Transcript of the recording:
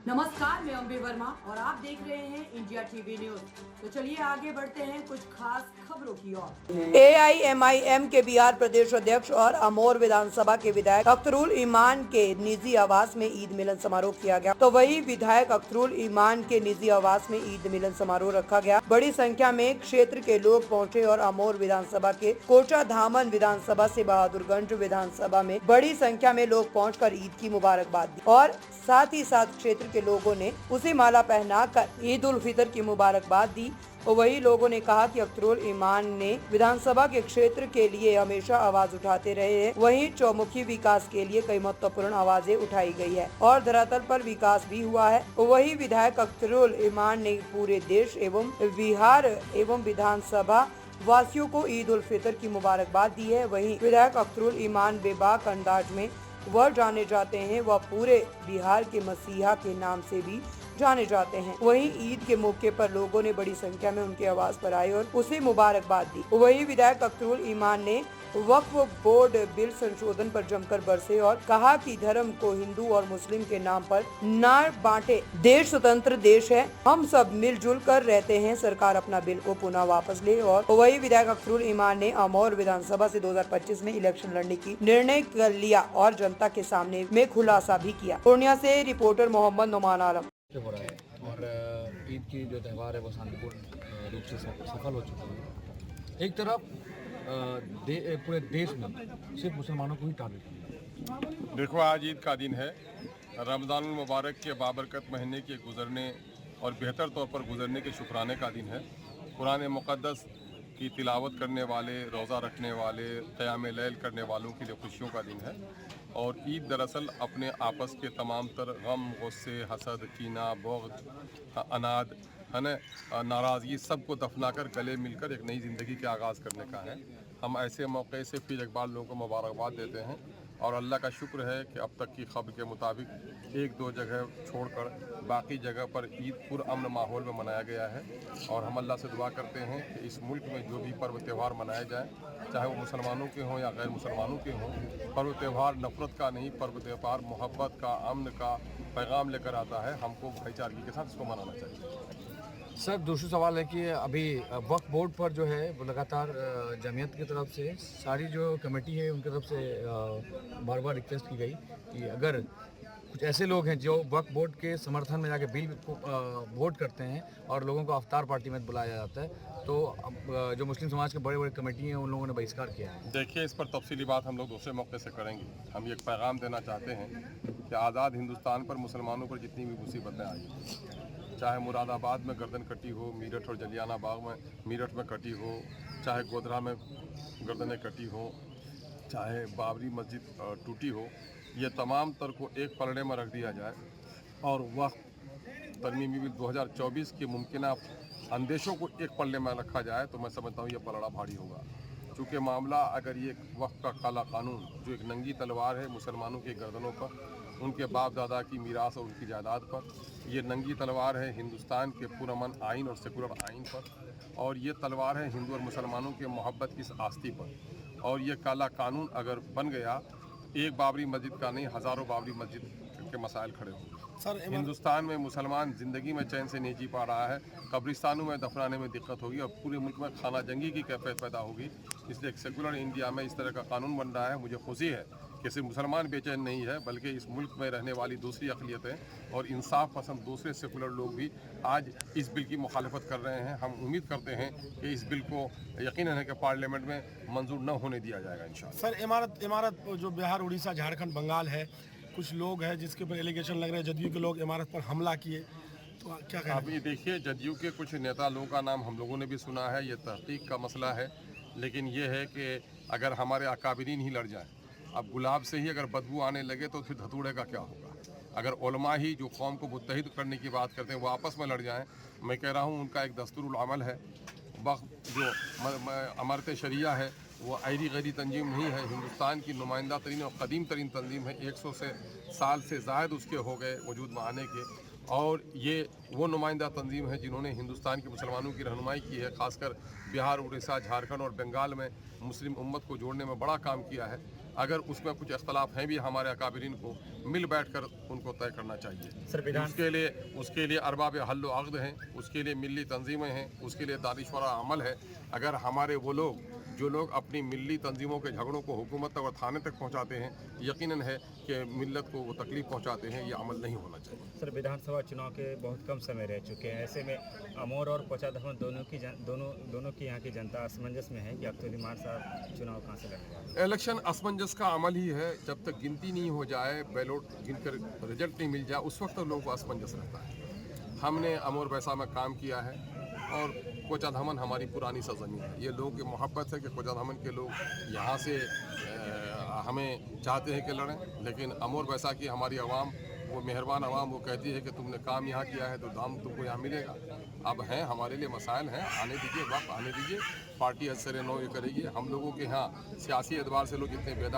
नमस्कार, मैं अम्बे वर्मा और आप देख रहे हैं इंडिया टीवी न्यूज। तो चलिए आगे बढ़ते हैं कुछ खास खबरों की ओर। AIMIM के बिहार प्रदेश अध्यक्ष और अमोर विधानसभा के विधायक अख्तरुल ईमान के निजी आवास में ईद मिलन समारोह किया गया। तो वही विधायक अख्तरुल ईमान के निजी आवास में ईद मिलन समारोह रखा गया। बड़ी संख्या में क्षेत्र के लोग पहुंचे और अमोर विधानसभा के कोचा धामन विधानसभा से बहादुरगंज विधानसभा में बड़ी संख्या में लोग पहुंचकर ईद की मुबारकबाद दी और साथ ही साथ क्षेत्र के लोगों ने उसे माला पहनाकर ईद उल फितर की मुबारकबाद दी। और वही लोगों ने कहा कि अख्तरुल ईमान ने विधानसभा के क्षेत्र के लिए हमेशा आवाज उठाते रहे हैं। वहीं चौमुखी विकास के लिए कई महत्वपूर्ण आवाजें उठाई गई है और धरातल पर विकास भी हुआ है। वही विधायक अख्तरुल ईमान ने पूरे देश एवं बिहार एवं विधानसभा वासियों को ईद उल फितर की मुबारकबाद दी है। वहीं विधायक अख्तरुल ईमान बेबाक अंदाज में वह जाने जाते हैं, वह पूरे बिहार के मसीहा के नाम से भी जाने जाते हैं। वहीं ईद के मौके पर लोगों ने बड़ी संख्या में उनके आवास पर आए और उसे मुबारकबाद दी। वहीं विधायक अख्तरुल ईमान ने वक्फ बोर्ड बिल संशोधन पर जमकर बरसे और कहा कि धर्म को हिंदू और मुस्लिम के नाम पर न बांटे। देश स्वतंत्र देश है, हम सब मिलजुल कर रहते हैं, सरकार अपना बिल को पुनः वापस ले। और वही विधायक अख्तरुल ईमान ने अमोर विधानसभा से 2025 में इलेक्शन लड़ने की निर्णय कर लिया और जनता के सामने में खुलासा भी किया। पूर्णिया से रिपोर्टर मोहम्मद नुमान आलम। हो रहा है और ईद की जो त्यौहार है वो शांतिपूर्ण रूप से सफल हो चुका है। एक तरफ पूरे देश में सिर्फ मुसलमानों को ही टारगेट किया। देखो, आज ईद का दिन है। रमज़ान मुबारक के बाबरकत महीने के गुजरने और बेहतर तौर पर गुजरने के शुक्राने का दिन है। कुरान मुक़द्दस की तिलावत करने वाले, रोज़ा रखने वाले, क़याम लैल करने वालों के लिए खुशियों का दिन है। और ईद दरअसल अपने आपस के तमाम तर गम, गुस्से, हसद, कीना, बुग़्ज़, अनाद, है ना, नाराज़गी सबको दफनाकर गले मिलकर एक नई ज़िंदगी का आगाज़ करने का है। हम ऐसे मौके से फिर एक बार लोगों को मुबारकबाद देते हैं और अल्लाह का शुक्र है कि अब तक की खबर के मुताबिक एक दो जगह छोड़कर बाकी जगह पर ईद पुरअमन माहौल में मनाया गया है। और हम अल्लाह से दुआ करते हैं कि इस मुल्क में जो भी पर्व त्यौहार मनाए जाएँ, चाहे वो मुसलमानों के हों या गैर मुसलमानों के हों, पर्व त्यौहार नफ़रत का नहीं, पर्व त्यौहार मोहब्बत का, अमन का पैगाम लेकर आता है। हमको भाईचारगी के साथ इसको मनाना चाहिए। सर, दूसरा सवाल है कि अभी वक्फ बोर्ड पर जो है वो लगातार जमीयत की तरफ से सारी जो कमेटी है उनकी तरफ से बार बार रिक्वेस्ट की गई कि अगर कुछ ऐसे लोग हैं जो वक्फ बोर्ड के समर्थन में जाके बिल को वोट करते हैं और लोगों को अफ्तार पार्टी में बुलाया जाता है, तो जो मुस्लिम समाज के बड़े बड़े कमेटी हैं उन लोगों ने बहिष्कार किया है। देखिए, इस पर तफसीली बात हम लोग दूसरे मौके से करेंगे। हम ये एक पैगाम देना चाहते हैं कि आज़ाद हिंदुस्तान पर मुसलमानों पर जितनी भी मुसीबतें आई, चाहे मुरादाबाद में गर्दन कटी हो, मीरठ और जलियाना बाग में मीरठ में कटी हो, चाहे गोधरा में गर्दनें कटी हो, चाहे बाबरी मस्जिद टूटी हो, ये तमाम तर को एक पलड़े में रख दिया जाए और वक्फ तरमीमी बिल 2024 के मुमकिन अंदेशों को एक पल्ले में रखा जाए, तो मैं समझता हूँ ये पलड़ा भारी होगा। चूँकि मामला अगर ये वक्फ का काला कानून जो एक नंगी तलवार है मुसलमानों की गर्दनों पर, उनके बाप दादा की मीरास और उनकी जायदाद पर, ये नंगी तलवार है हिंदुस्तान के पुरअमन आइन और सेकुलर आइन पर, और ये तलवार है हिंदू और मुसलमानों के मोहब्बत की आस्ती पर। और ये काला कानून अगर बन गया, एक बाबरी मस्जिद का नहीं, हज़ारों बाबरी मस्जिद के मसाइल खड़े होंगे। हिंदुस्तान में मुसलमान ज़िंदगी में चैन से नहीं जी पा रहा है, कब्रिस्तानों में दफनाने में दिक्कत होगी और पूरे मुल्क में खाना जंगी की कैफियत पैदा होगी। इसलिए एक सेकुलर इंडिया में इस तरह का कानून बन रहा है। मुझे खुशी है कि सिर्फ मुसलमान बेचैन नहीं है, बल्कि इस मुल्क में रहने वाली दूसरी अक़लियतें और इंसाफ पसंद दूसरे सेकुलर लोग भी आज इस बिल की मुखालफत कर रहे हैं। हम उम्मीद करते हैं कि इस बिल को यकीनन है कि पार्लियामेंट में मंजूर न होने दिया जाएगा इंशाअल्लाह। सर, इमारत जो बिहार, उड़ीसा, झारखंड, बंगाल है, कुछ लोग हैं जिसके ऊपर एलिगेशन लग रहे हैं जदयू के लोग इमारत पर हमला किए, तो क्या कहें? अभी देखिए, जदयू के कुछ नेता लोगों का नाम हम लोगों ने भी सुना है, ये तहकीक का मसला है। लेकिन ये है कि अगर हमारे अकाबिरीन ही लड़ जाएं, अब गुलाब से ही अगर बदबू आने लगे तो फिर धतूड़े का क्या होगा। अगर उलमा ही जो कौम को मुत्तहिद करने की बात करते हैं वो आपस में लड़ जाएं, मैं कह रहा हूँ उनका एक दस्तूरुल अमल है। वक्त जो अमरत शरिया है वो ऐरी गैरी तंजीम नहीं है, हिंदुस्तान की नुमाइंदा तरीन और कदीम तरीन तंजीम है। 100 साल से ज़ायद उसके हो गए वजूद में आने के, और ये वो नुमाइंदा तंजीम है जिन्होंने हिंदुस्तान के मुसलमानों की रहनुमाई की है। खासकर बिहार, उड़ीसा, झारखंड और बंगाल में मुस्लिम उम्मत को जोड़ने में बड़ा काम किया है। अगर उसमें कुछ इख्तलाफ हैं भी हमारे अकाबरीन को मिल बैठकर उनको तय करना चाहिए। उसके लिए अरबाब हल्ल व अक़्द हैं, उसके लिए मिली तंजीमें हैं, उसके लिए दानिशवरा अमल है। अगर हमारे वो लोग जो लोग अपनी मिली तंजीमों के झगड़ों को हुकूमत तक और थाने तक पहुंचाते हैं, यकीनन है कि मिल्लत को वो तकलीफ पहुंचाते हैं, ये अमल नहीं होना चाहिए। सर, विधानसभा चुनाव के बहुत कम समय रह चुके हैं, ऐसे में अमोर और कोचाधामन दोनों की यहाँ की जनता असमंजस में है कि अब तो लीमार साहब चुनाव कहाँ से लड़ेगा। इलेक्शन असमंजस का अमल ही है। जब तक गिनती नहीं हो जाए, बैलेट गिनकर रिजल्ट नहीं मिल जाए, उस वक्त तक लोगों को असमंजस रहता है। हमने अमोर वैसा में काम किया है और कोचाधामन हमारी पुरानी सरजमीन है। ये लोगों की मोहब्बत है कि कोचाधामन के लोग यहाँ से हमें चाहते हैं कि लड़ें, लेकिन अमोर वैसा की हमारी आवाम, वो मेहरबान आवाम, वो कहती है कि तुमने काम यहाँ किया है तो दाम तुमको यहाँ मिलेगा। अब हैं हमारे लिए मसाइल हैं, आने दीजिए, वक्त आने दीजिए, पार्टी असर नौ ये करेगी। हम लोगों के यहाँ सियासी एतबार से लोग इतने बेदार